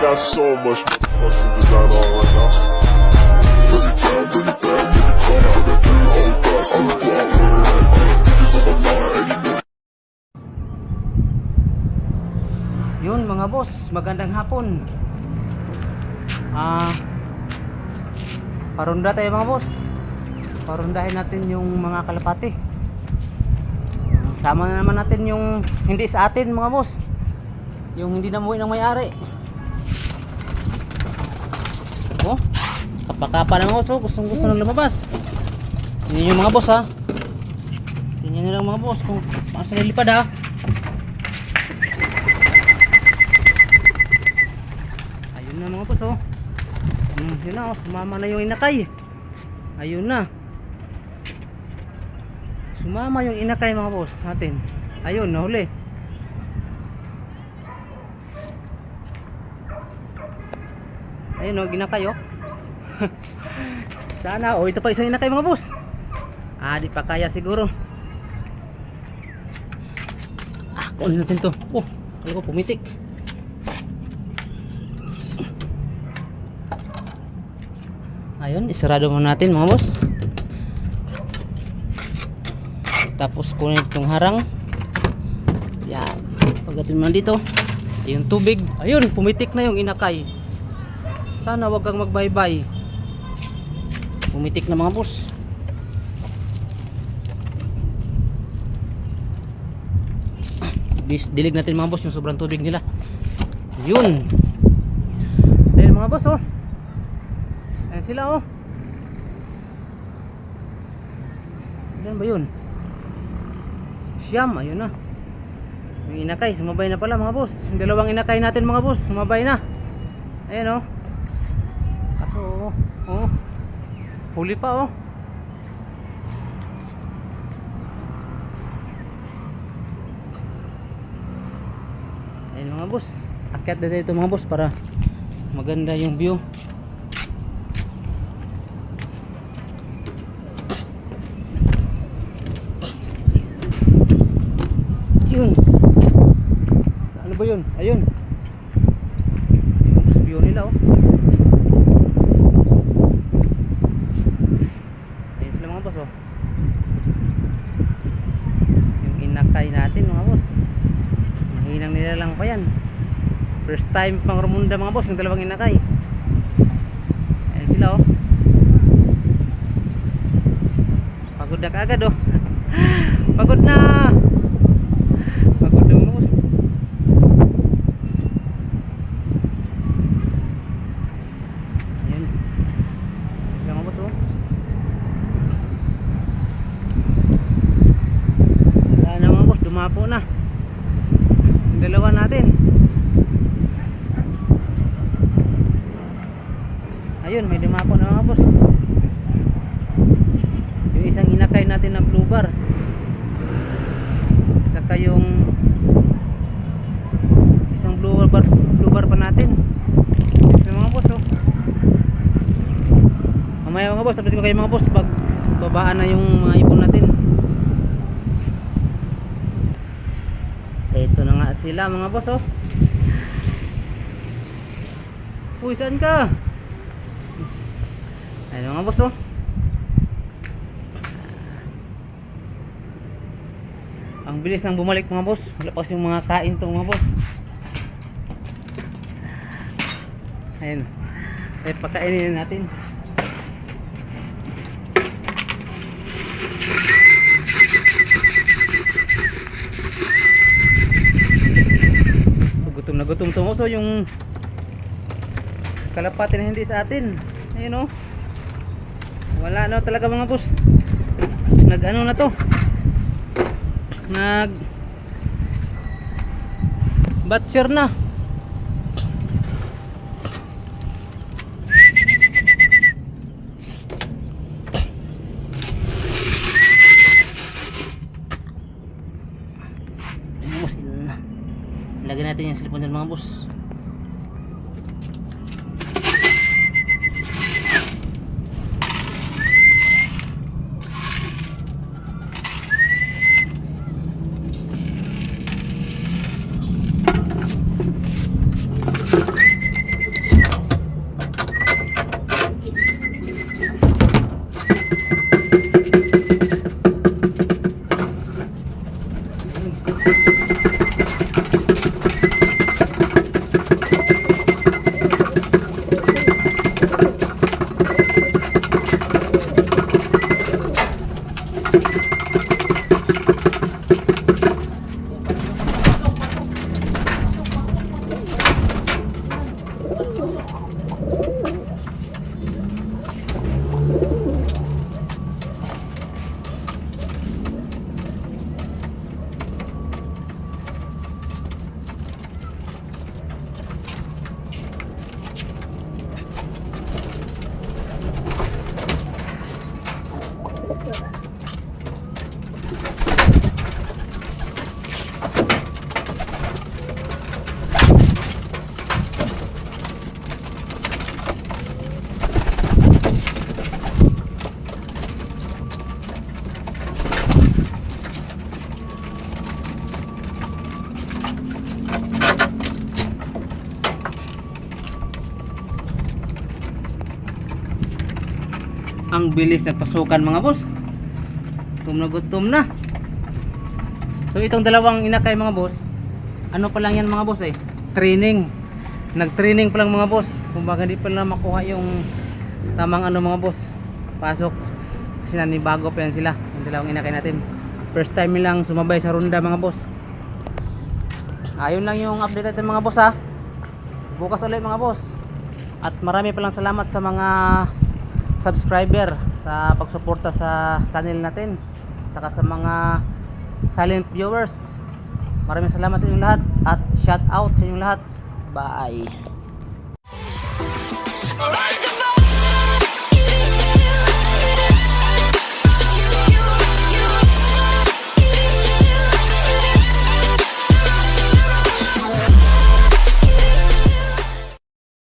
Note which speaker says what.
Speaker 1: got so much motherfucking design on right now. Bring it down, bring it down, make it come out. I got 3 whole thoughts, I'm the guap with it right now. Bitches on my line, and you know.
Speaker 2: Yun mga boss, magandang hapon. Parunda tayo mga boss. Parundahin natin yung mga kalapati. Sama na naman natin yung hindi sa atin mga boss. Yung hindi namuwi ng may-ari. Oh, kapakapa na mga boss. Oh, gustong gusto nang lumabas. Tingnan yung mga boss ha. Tingnan nyo lang mga boss kung paano sila lipad ha. Ayun na mga boss oh. Yun na oh, sumama na yung inakay. Ayun na. Sumama yung inakay mga boss natin. Ayun, nahuli. Ayun o, ginakay o. Sana o, ito pa isang inakay mga boss. Di pa kaya siguro. Kunin natin to. Oh, alam ko pumitik. Ayun, isarado muna natin mga boss. Tapos kunin itong harang. Yan, pagdating mo dito. Ayun tubig. Ayun, pumitik na yung inakay. Sana wag kang magbaybay. Pumitik na mga boss. Dilig natin mga boss yung sobrang tubig nila. Yun. Dahil mga boss oh. Ayan sila oh. Ayan ba yun? Siyam, ayun na. Yung inakay, sumabay na pala mga boss. Yung dalawang inakay natin mga boss, sumabay na. Ayan oh. Kaso oh, huli pa oh. Ayan mga boss. Akyat na dito mga boss para maganda yung view. Yun. Ano ba yun? Ayun. Yung view nila oh. Ayun sila mga boss oh. Yung inakay natin mga boss. Mahinang nila lang pa yan. First time pang rumunda mga boss yung dalawang inakay. Ayun sila oh. Pagod na kaagad oh. Pagod na. Dumapo na yung dalawa natin. Ayun, may dumapo na mga boss. Yung isang inakay natin na blue bar, saka yung isang blue bar pa natin. Yes, mga boss oh. Mamaya mga boss, update ko kayo mga boss pag babaan na yung mga ipon natin. Ito na nga sila mga boss oh. Uy, saan ka? Ayun mga boss oh. Ang bilis nang bumalik mga boss. Wala pa kasi yung mga kain to mga boss. Ayun. Pakainin natin. Gutom to so yung kalapati na hindi sa atin. Ayun oh. Wala no talaga mga boss. Nag-ano na to. Batcher na. Lagyan natin yung silipon ng mga boss. Ang bilis nagpasukan mga boss. Gutom na. So itong dalawang inakay mga boss, ano pa lang yan mga boss eh, training. Nag-training pa lang mga boss. Kumbaga hindi pa lang makuha yung tamang ano mga boss, pasok. Kasi nanibago pa yan sila, yung dalawang inakay natin. First time nilang sumabay sa ronda mga boss. Ayun lang yung update natin mga boss ha. Bukas ulit mga boss. At marami pa lang salamat sa mga subscriber sa pagsuporta sa channel natin, saka sa mga silent viewers. Maraming salamat sa inyong lahat at shout out sa inyong lahat. Bye.